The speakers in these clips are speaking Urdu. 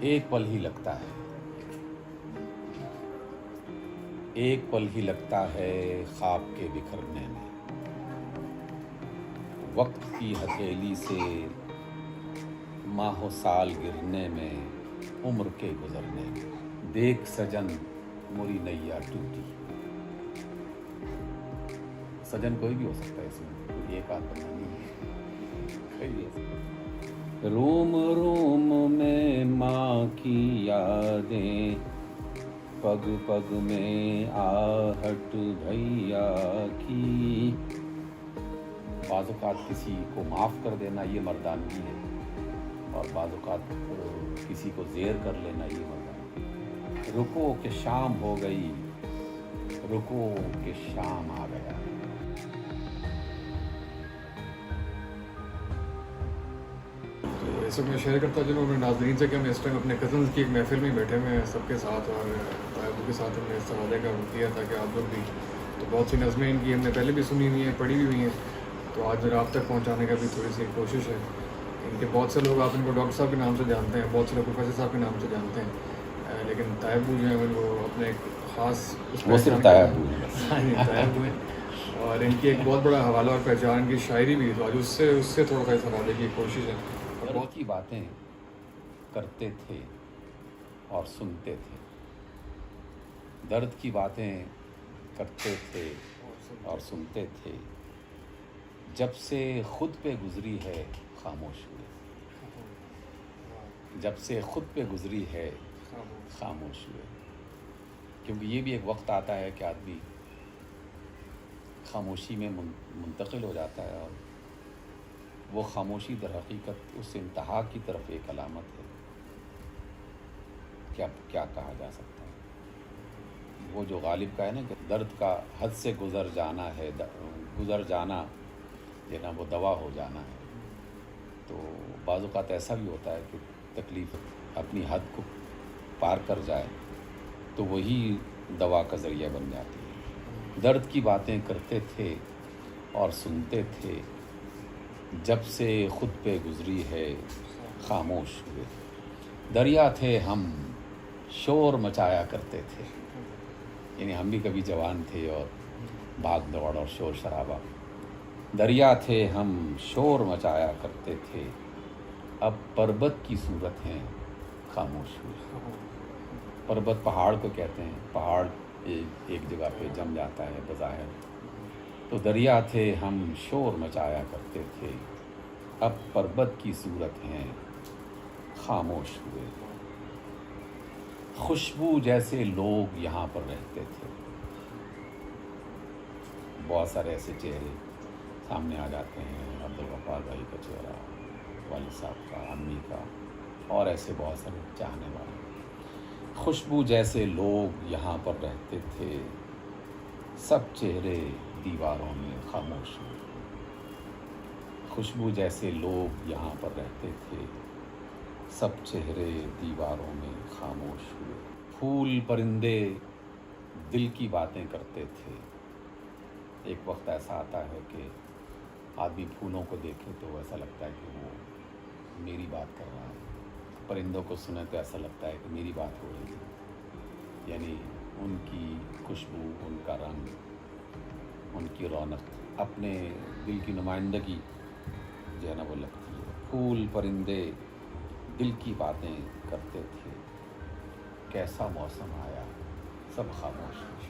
ایک پل ہی لگتا ہے، ایک پل ہی لگتا ہے خواب کے بکھرنے میں، وقت کی ہتھیلی سے ماہ و سال گرنے میں، عمر کے گزرنے میں، دیکھ سجن موری نیا ٹوٹی۔ سجن کوئی بھی ہو سکتا ہے، اس میں کوئی ایک آدھ بندہ نہیں ہے، کوئی بھی ہو سکتا ہے۔ روم روم میں ماں کی یادیں، پگ پگ میں آہٹ بھیا کی۔ بعض اوقات کسی کو معاف کر دینا یہ مردانگی ہے، اور بعض اوقات کسی کو زیر کر لینا یہ مردانگی ہے۔ رکو کہ شام ہو گئی، رکو کہ شام آ گیا۔ اس وقت میں شیئر کرتا چلوں اپنے ناظرین سے کہ ہم اس ٹائم اپنے کزنز کی ایک محفل میں بیٹھے ہوئے ہیں سب کے ساتھ، اور طیبو کے ساتھ ہم نے اس حوالے کا کیا تھا کہ آپ لوگ بھی، تو بہت سی نظمیں ان کی ہم نے پہلے بھی سنی ہوئی ہیں، پڑھی بھی ہوئی ہیں، تو آج آپ تک پہنچانے کا بھی تھوڑی سی کوشش ہے۔ ان کے بہت سے لوگ، آپ ان کو ڈاکٹر صاحب کے نام سے جانتے ہیں، بہت سے لوگ پروفیسر صاحب کے نام سے جانتے ہیں، لیکن طیبو جو ہیں وہ اپنے ایک خاص وہ صرف طیبو ہیں، اور ان کی ایک بہت بڑا حوالہ اور پہچان کی شاعری بھی، تو آج اس سے تھوڑا سا اس حوالے کی کوشش ہے۔ بہت کی باتیں کرتے تھے اور سنتے تھے، درد کی باتیں کرتے تھے اور سنتے تھے، جب سے خود پہ گزری ہے خاموش ہوئے، جب سے خود پہ گزری ہے خاموش ہوئے۔ کیونکہ یہ بھی ایک وقت آتا ہے کہ آدمی خاموشی میں منتقل ہو جاتا ہے، اور وہ خاموشی در حقیقت اس انتہا کی طرف ایک علامت ہے۔ کیا کہا جا سکتا ہے، وہ جو غالب کا ہے نا کہ درد کا حد سے گزر جانا ہے، گزر جانا یہ نا وہ دوا ہو جانا ہے۔ تو بعض اوقات ایسا بھی ہوتا ہے کہ تکلیف اپنی حد کو پار کر جائے تو وہی دوا کا ذریعہ بن جاتی ہے۔ درد کی باتیں کرتے تھے اور سنتے تھے، جب سے خود پہ گزری ہے خاموش ہوئے۔ دریا تھے ہم، شور مچایا کرتے تھے، یعنی ہم بھی کبھی جوان تھے اور بھاگ دوڑ اور شور شرابہ۔ دریا تھے ہم، شور مچایا کرتے تھے، اب پربت کی صورت ہیں خاموش ہوئے۔ پربت پہاڑ کو کہتے ہیں، پہاڑ ایک جگہ پہ جم جاتا ہے بظاہر، تو دریا تھے ہم، شور مچایا کرتے تھے، اب پربت کی صورت ہیں خاموش ہوئے۔ خوشبو جیسے لوگ یہاں پر رہتے تھے۔ بہت سارے ایسے چہرے سامنے آ جاتے ہیں، عبدالغفار بھائی کا چہرہ، والد صاحب کا، امی کا، اور ایسے بہت سارے چاہنے والے۔ خوشبو جیسے لوگ یہاں پر رہتے تھے، سب چہرے دیواروں میں خاموش ہوئے۔ خوشبو جیسے لوگ یہاں پر رہتے تھے، سب چہرے دیواروں میں خاموش ہوئے۔ پھول پرندے دل کی باتیں کرتے تھے۔ ایک وقت ایسا آتا ہے کہ آدمی پھولوں کو دیکھے تو ایسا لگتا ہے کہ وہ میری بات کر رہا ہے، پرندوں کو سنے تو ایسا لگتا ہے کہ میری بات ہو رہی ہے، یعنی ان کی خوشبو، ان کا رنگ، ان کی رونق، اپنے دل کی نمائندگی جو ہے نا وہ لگتی ہے۔ پھول پرندے دل کی باتیں کرتے تھے، کیسا موسم آیا سب خاموش ہو گئے۔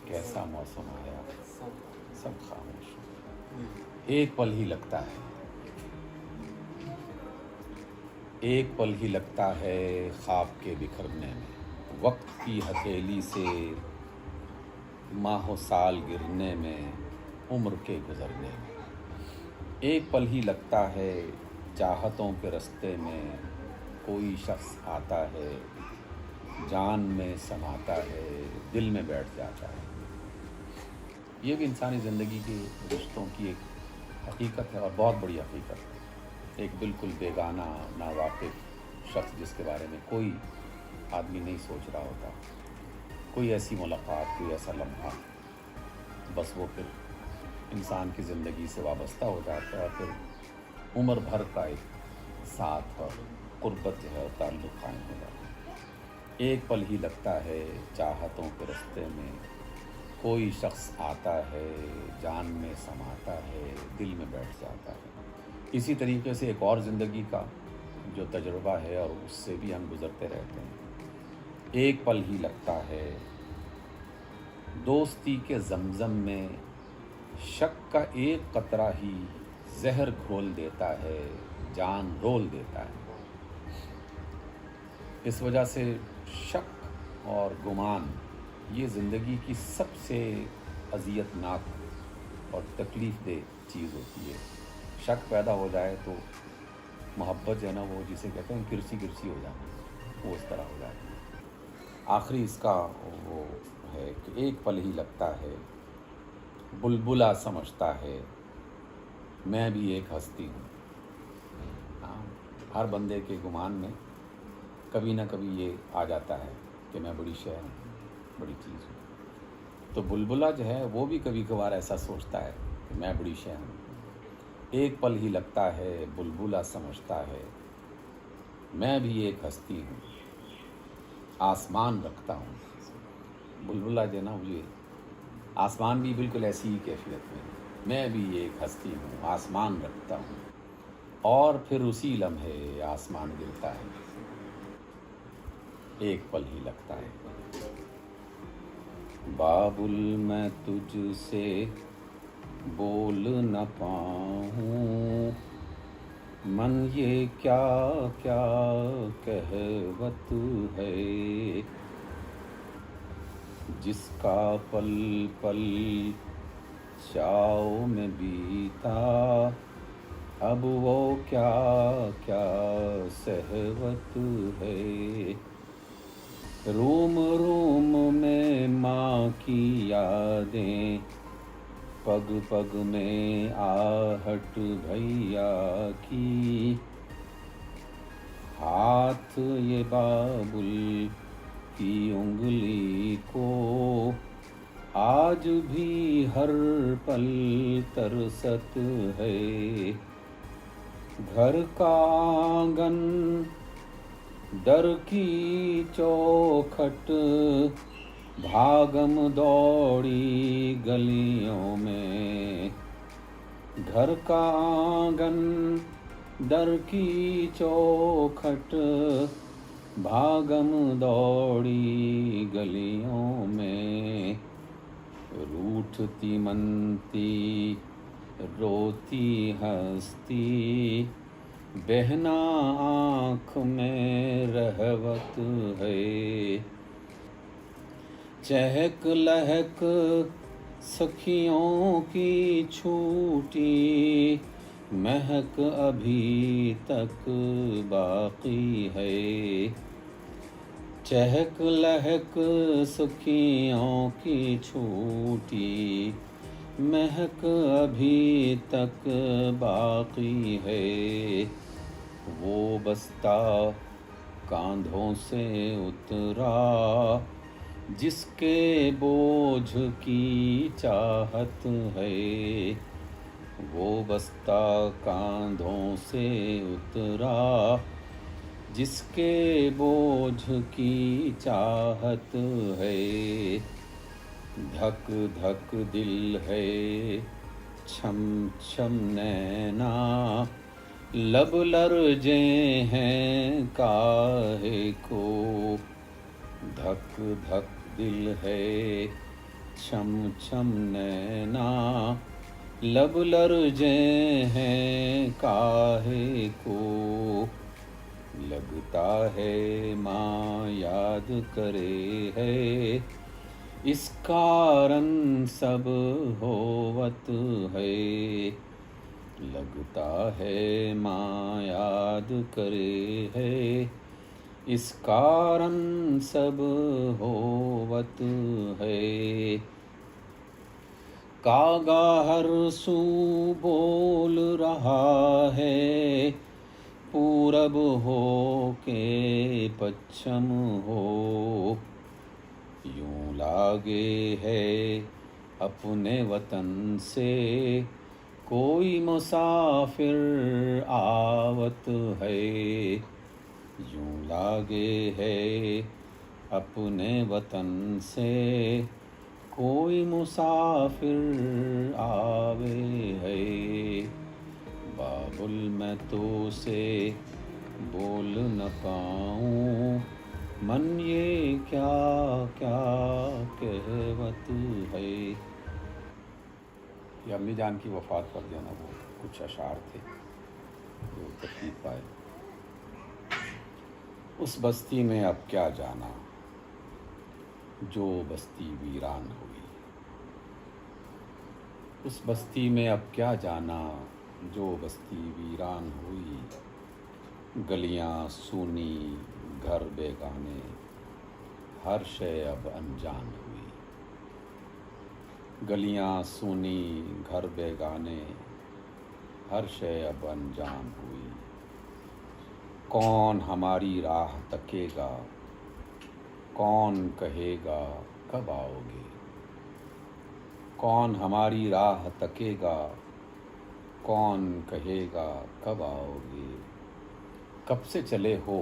کیسا موسم آیا سب خاموش ہو گئے۔ ایک پل ہی لگتا ہے، ایک پل ہی لگتا ہے خواب کے بکھرنے میں، وقت کی ہتھیلی سے ماہ و سال گرنے میں، عمر کے گزرنے میں۔ ایک پل ہی لگتا ہے چاہتوں کے رستے میں، کوئی شخص آتا ہے، جان میں سماتا ہے، دل میں بیٹھ جاتا ہے۔ یہ بھی انسانی زندگی کے رشتوں کی ایک حقیقت ہے، اور بہت بڑی حقیقت ہے۔ ایک بالکل بیگانہ، ناواقف شخص جس کے بارے میں کوئی آدمی نہیں سوچ رہا ہوتا، کوئی ایسی ملاقات، کوئی ایسا لمحہ، بس وہ پھر انسان کی زندگی سے وابستہ ہو جاتا ہے، اور پھر عمر بھر کا ایک ساتھ اور قربت جو ہے تعلق قائم ہو جاتا ہے۔ ایک پل ہی لگتا ہے چاہتوں کے رستے میں، کوئی شخص آتا ہے جان میں سماتا ہے، دل میں بیٹھ جاتا ہے۔ اسی طریقے سے ایک اور زندگی کا جو تجربہ ہے اور اس سے بھی ہم گزرتے رہتے ہیں۔ ایک پل ہی لگتا ہے دوستی کے زمزم میں، شک کا ایک قطرہ ہی زہر گھول دیتا ہے، جان رول دیتا ہے۔ اس وجہ سے شک اور گمان یہ زندگی کی سب سے اذیت ناک اور تکلیف دہ چیز ہوتی ہے۔ شک پیدا ہو جائے تو محبت جو ہے نا وہ جسے کہتے ہیں کرسی کرسی ہو جانا، وہ اس طرح ہو جاتی ہے۔ آخری اس کا وہ ہے کہ ایک پل ہی لگتا ہے بلبلا سمجھتا ہے میں بھی ایک ہستی ہوں۔ ہاں، ہر بندے کے گمان میں کبھی نہ کبھی یہ آ جاتا ہے کہ میں بڑی شے ہوں، بڑی چیز ہوں۔ تو بلبلا جو ہے وہ بھی کبھی کبھار ایسا سوچتا ہے کہ میں بڑی شے ہوں۔ ایک پل ہی لگتا ہے بلبلا سمجھتا ہے میں بھی ایک ہستی ہوں، آسمان رکھتا ہوں۔ بلبلا جو ہے نا مجھے آسمان بھی بالکل ایسی ہی کیفیت میں بھی ایک ہستی ہوں، آسمان رکھتا ہوں، اور پھر اسی لمحے آسمان گرتا ہے، ایک پل ہی لگتا ہے۔ بابل میں تجھ سے بول نہ پاؤں، من یہ کیا کیا کہوت ہے، جس کا پل پل چاؤ میں بیتا، اب وہ کیا کیا سہوت ہے۔ روم روم میں ماں کی یادیں، پگ پگ میں آہٹ بھیا کی، ہاتھ یہ بابل کی انگلی کو آج بھی ہر پل ترست ہے۔ گھر کا آنگن در کی چوکھٹ، بھاگم دوڑی گلیوں میں، گھر کا آنگن در کی چوکھٹ، بھاگم دوڑی گلیوں میں، روٹھتی منتی روتی ہستی، بہنا آنکھ میں رہوت ہے۔ چہک لہک سکھیوں کی چھوٹی، مہک ابھی تک باقی ہے۔ چہک لہک سکھیوں کی چھوٹی، مہک ابھی تک باقی ہے۔ وہ بستہ کاندھوں سے اترا، جس کے بوجھ کی چاہت ہے۔ وہ بستہ کاندھوں سے اترا، جس کے بوجھ کی چاہت ہے۔ دھک دھک دل ہے، چھم چھم نینا، لب لرزے ہیں کاہے کو۔ دھک دھک دل ہے، چھم چھم نینا، لب لرزے ہیں کاہے کو۔ لگتا ہے ماں یاد کرے ہے، اس کارن سب ہووت ہے۔ لگتا ہے ماں یاد کرے ہے، اس کارن سب ہووت ہے۔ کاغا ہر سو بول رہا ہے، پورب ہو کے پچھم ہو، یوں لاگے ہے اپنے وطن سے کوئی مسافر آوت ہے۔ یوں لاگے ہے اپنے وطن سے کوئی مسافر آوے ہے، بابل میں تو سے بول نہ پاؤں، من یہ کیا کیا کہوت ہے۔ یہ امی جان کی وفات پر جو ہے نا وہ کچھ اشعار تھے جو تکلیف پائے۔ اس بستی میں اب کیا جانا جو بستی ویران ہوئی، اس بستی میں اب کیا جانا جو بستی ویران ہوئی، گلیاں سونی گھر بیگانے ہر شے اب انجان ہوئی، گلیاں سونی گھر بیگانے ہر شے اب انجان ہوئی، کون ہماری راہ تکے گا، کون کہے گا کب آؤ گے، کون ہماری راہ تکے گا، کون کہے گا کب آؤ گے، کب سے چلے ہو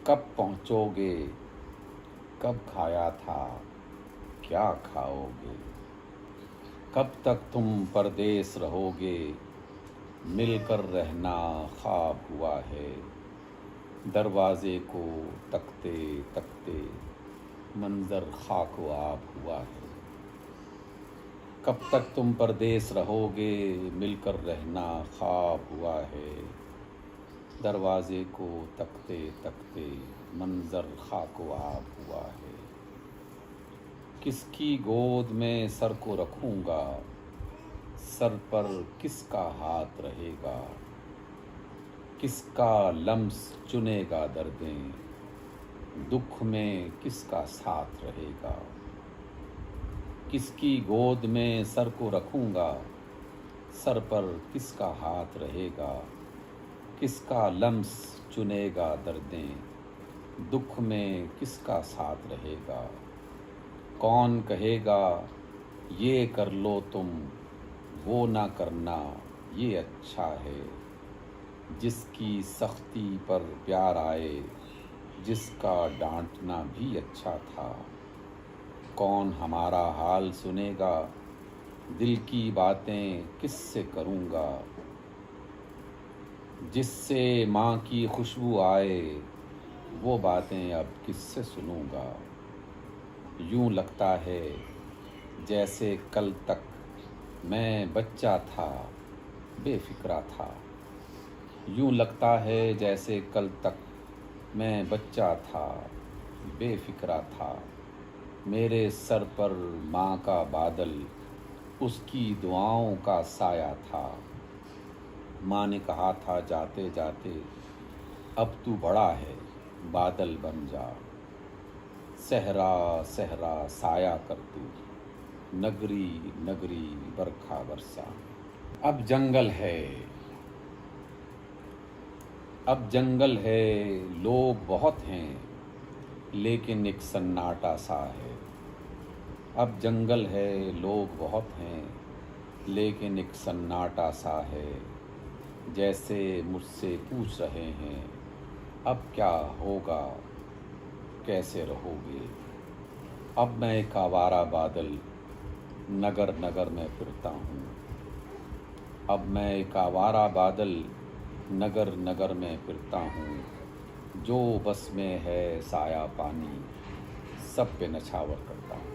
کب پہنچو گے، کب کھایا تھا کیا کھاؤ گے، کب تک تم پردیس رہو گے، مل کر رہنا خواب ہوا ہے، دروازے کو تکتے تکتے منظر خاک و آب ہوا ہے، کب تک تم پردیس رہو گے، مل کر رہنا خواب ہوا ہے، دروازے کو تکتے تکتے منظر خاک و آب ہوا ہے، کس کی گود میں سر کو رکھوں گا، سر پر کس کا ہاتھ رہے گا، کس کا لمس چنے گا دردیں، دکھ میں کس کا ساتھ رہے گا، کس کی گود میں سر کو رکھوں گا، سر پر کس کا ہاتھ رہے گا، کس کا لمس چنے گا دردیں، دکھ میں کس کا ساتھ رہے گا، کون کہے گا یہ کر لو تم وہ نہ کرنا یہ اچھا ہے، جس کی سختی پر پیار آئے جس کا ڈانٹنا بھی اچھا تھا، کون ہمارا حال سنے گا، دل کی باتیں کس سے کروں گا، جس سے ماں کی خوشبو آئے وہ باتیں اب کس سے سنوں گا، یوں لگتا ہے جیسے کل تک میں بچہ تھا بے فکرہ تھا، یوں لگتا ہے جیسے کل تک میں بچہ تھا بے فکرہ تھا، میرے سر پر ماں کا بادل اس کی دعاؤں کا سایہ تھا، ماں نے کہا تھا جاتے جاتے اب تو بڑا ہے بادل بن جا، صحرا صحرا سایہ کر تو نگری نگری برکھا برسا، اب جنگل ہے اب جنگل ہے لوگ بہت ہیں لیکن ایک سناٹا سا ہے، اب جنگل ہے لوگ بہت ہیں لیکن ایک سناٹا سا ہے، جیسے مجھ سے پوچھ رہے ہیں اب کیا ہوگا کیسے رہو گے، اب میں ایک آوارہ بادل نگر نگر میں پھرتا ہوں، اب میں ایک آوارہ بادل نگر نگر میں پھرتا ہوں، جو بس میں ہے سایہ پانی سب پہ نچھاور کرتا ہوں۔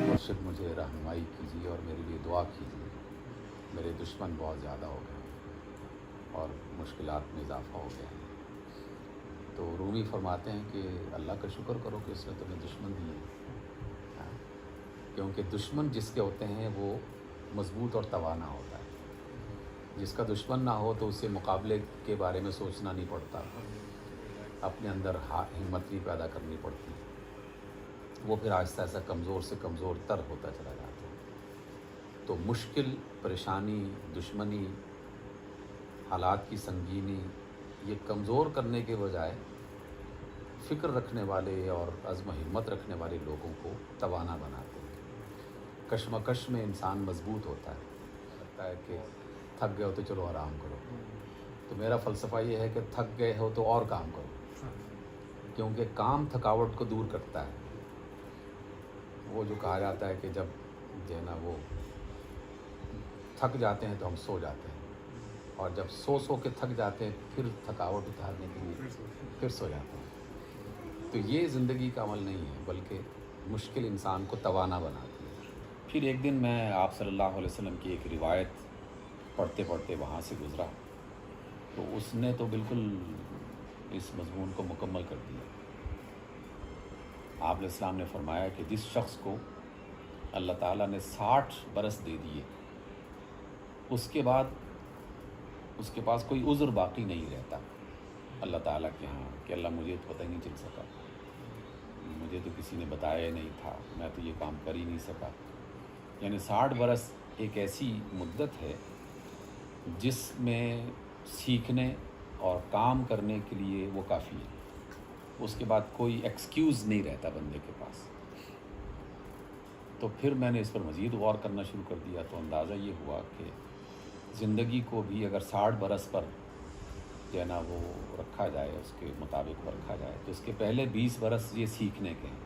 مرشد مجھے رہنمائی کیجیے اور میرے لیے دعا کیجیے، میرے دشمن بہت زیادہ ہو گئے اور مشکلات میں اضافہ ہو گیا ہے، تو رومی فرماتے ہیں کہ اللہ کا شکر کرو کہ اس نے تمہیں دشمن دیے، کیونکہ دشمن جس کے ہوتے ہیں وہ مضبوط اور توانا ہوتا ہے، جس کا دشمن نہ ہو تو اسے مقابلے کے بارے میں سوچنا نہیں پڑتا، اپنے اندر ہمت بھی پیدا کرنی پڑتی، وہ پھر آہستہ آہستہ کمزور سے کمزور تر ہوتا چلا جاتا ہے، تو مشکل پریشانی دشمنی حالات کی سنگینی یہ کمزور کرنے کے بجائے فکر رکھنے والے اور عزم و ہمت رکھنے والے لوگوں کو توانا بناتے ہیں، کشمکش میں انسان مضبوط ہوتا ہے، لگتا ہے کہ تھک گئے ہو تو چلو آرام کرو. تو میرا فلسفہ یہ ہے کہ تھک گئے ہو تو اور کام کرو, کیونکہ کام تھکاوٹ کو دور کرتا ہے. وہ جو کہا جاتا ہے کہ جب جو ہے نا وہ تھک جاتے ہیں تو ہم سو جاتے ہیں, اور جب سو کے تھک جاتے ہیں پھر تھکاوٹ اتارنے کے لیے پھر سو جاتے ہیں. تو یہ زندگی کا عمل نہیں ہے, بلکہ مشکل انسان کو توانا بناتی ہے. پھر ایک دن میں آپ صلی اللہ علیہ وسلم کی ایک روایت پڑھتے پڑھتے وہاں سے گزرا, تو اس نے تو بالکل اس مضمون کو مکمل کر دیا. آپ علیہ السلام نے فرمایا کہ جس شخص کو اللہ تعالیٰ نے 60 برس دے دیے, اس کے بعد اس کے پاس کوئی عذر باقی نہیں رہتا اللہ تعالیٰ کے ہاں کہ اللہ مجھے تو پتہ ہی نہیں چل سکا, مجھے تو کسی نے بتایا ہی نہیں تھا, میں تو یہ کام کر ہی نہیں سکا. یعنی 60 برس ایک ایسی مدت ہے جس میں سیکھنے اور کام کرنے کے لیے وہ کافی ہے. اس کے بعد کوئی ایکسکیوز نہیں رہتا بندے کے پاس. تو پھر میں نے اس پر مزید غور کرنا شروع کر دیا, تو اندازہ یہ ہوا کہ زندگی کو بھی اگر 60 برس پر جو ہے نا وہ رکھا جائے, اس کے مطابق وہ رکھا جائے, تو اس کے پہلے 20 برس یہ سیکھنے کے ہیں,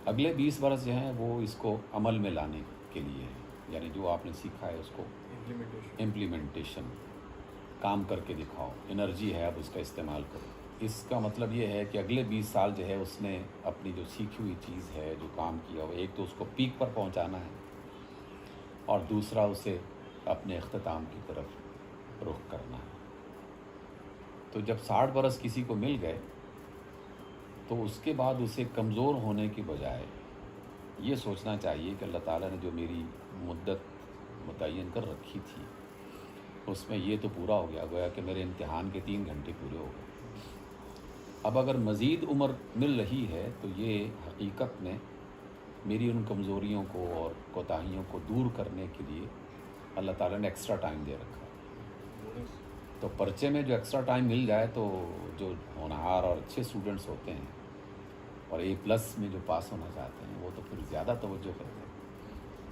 اگلے 20 برس جو ہیں وہ اس کو عمل میں لانے کے لیے ہیں. یعنی جو آپ نے سیکھا ہے اس کو امپلیمنٹیشن, کام کر کے دکھاؤ, انرجی ہے اب اس کا استعمال کرو. اس کا مطلب یہ ہے کہ اگلے 20 سال جو ہے اس نے اپنی جو سیکھی ہوئی چیز ہے, جو کام کیا ہو, ایک تو اس کو پیک پر پہنچانا ہے, اور دوسرا اسے اپنے اختتام کی طرف رخ کرنا ہے. تو جب 60 برس کسی کو مل گئے تو اس کے بعد اسے کمزور ہونے کی بجائے یہ سوچنا چاہیے کہ اللہ تعالیٰ نے جو میری مدت متعین کر رکھی تھی اس میں یہ تو پورا ہو گیا, گویا کہ میرے امتحان کے 3 گھنٹے پورے ہو گئے. اب اگر مزید عمر مل رہی ہے تو یہ حقیقت میں میری ان کمزوریوں کو اور کوتاہیوں کو دور کرنے کے لیے اللہ تعالیٰ نے ایکسٹرا ٹائم دے رکھا. تو پرچے میں جو ایکسٹرا ٹائم مل جائے تو جو ہونہار اور اچھے اسٹوڈنٹس ہوتے ہیں اور A+ میں جو پاس ہونا چاہتے ہیں وہ تو پھر زیادہ توجہ کرتے ہیں.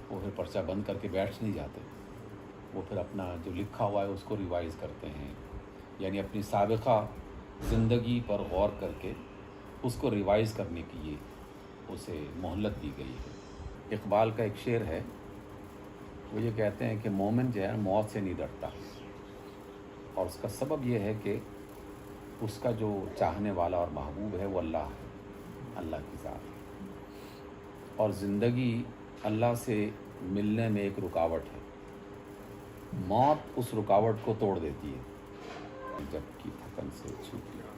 وہ پھر پرچہ بند کر کے بیٹھ نہیں جاتے, وہ پھر اپنا جو لکھا ہوا ہے اس کو ریوائز کرتے ہیں. یعنی اپنی سابقہ زندگی پر غور کر کے اس کو ریوائز کرنے کے لیے اسے مہلت دی گئی ہے. اقبال کا ایک شعر ہے, وہ یہ کہتے ہیں کہ مومن جو ہے موت سے نہیں ڈرتا, اور اس کا سبب یہ ہے کہ اس کا جو چاہنے والا اور محبوب ہے وہ اللہ ہے, اللہ کی ذات ہے. اور زندگی اللہ سے ملنے میں ایک رکاوٹ ہے, موت اس رکاوٹ کو توڑ دیتی ہے جب کی تھکن سے چھوٹ گیا.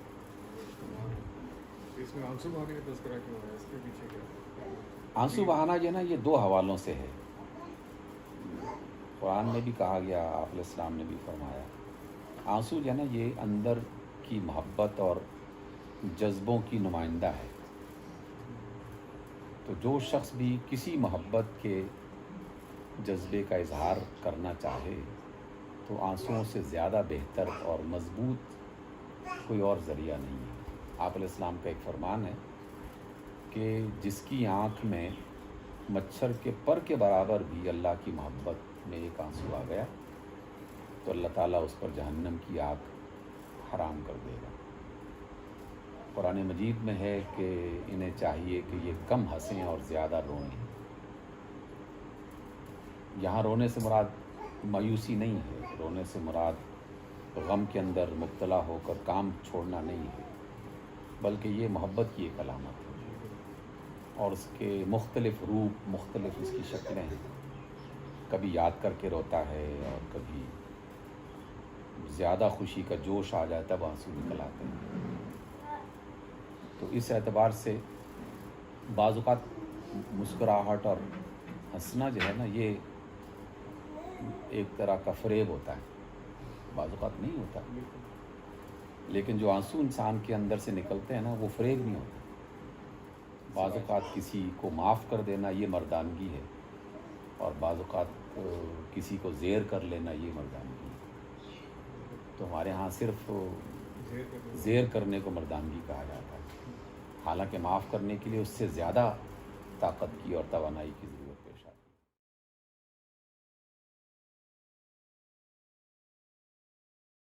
اس میں آنسو بہانے کا تذکرہ کیوں ہے, اس کے پیچھے کیا ہے؟ آنسو بہانا جو ہے نا یہ 2 حوالوں سے ہے. قرآن میں بھی کہا گیا, آپ علیہ السلام نے بھی فرمایا, آنسو جو ہے نا یہ اندر کی محبت اور جذبوں کی نمائندہ ہے. تو جو شخص بھی کسی محبت کے جذبے کا اظہار کرنا چاہے تو آنسوؤں سے زیادہ بہتر اور مضبوط کوئی اور ذریعہ نہیں ہے. آپ علیہ السلام کا ایک فرمان ہے کہ جس کی آنکھ میں مچھر کے پر کے برابر بھی اللہ کی محبت میں ایک آنسو آ گیا تو اللہ تعالیٰ اس پر جہنم کی آگ حرام کر دے گا. قرآن مجید میں ہے کہ انہیں چاہیے کہ یہ کم ہنسیں اور زیادہ روئیں. یہاں رونے سے مراد مایوسی نہیں ہے, رونے سے مراد غم کے اندر مبتلا ہو کر کام چھوڑنا نہیں ہے, بلکہ یہ محبت کی ایک علامت ہے. اور اس کے مختلف روپ, مختلف اس کی شکلیں ہیں. کبھی یاد کر کے روتا ہے اور کبھی زیادہ خوشی کا جوش آ جائے تب آنسو نکل آتے ہیں. تو اس اعتبار سے بعض اوقات مسکراہٹ اور ہنسنا جو ہے نا یہ ایک طرح کا فریب ہوتا ہے, بعض اوقات نہیں ہوتا. لیکن جو آنسو انسان کے اندر سے نکلتے ہیں نا وہ فریب نہیں ہوتا. بعض اوقات کسی کو معاف کر دینا یہ مردانگی ہے, اور بعض اوقات کسی کو زیر کر لینا یہ مردانگی ہے. تو ہمارے ہاں صرف زیر کرنے کو مردانگی کہا جاتا ہے, حالانکہ معاف کرنے کے لیے اس سے زیادہ طاقت کی اور توانائی کی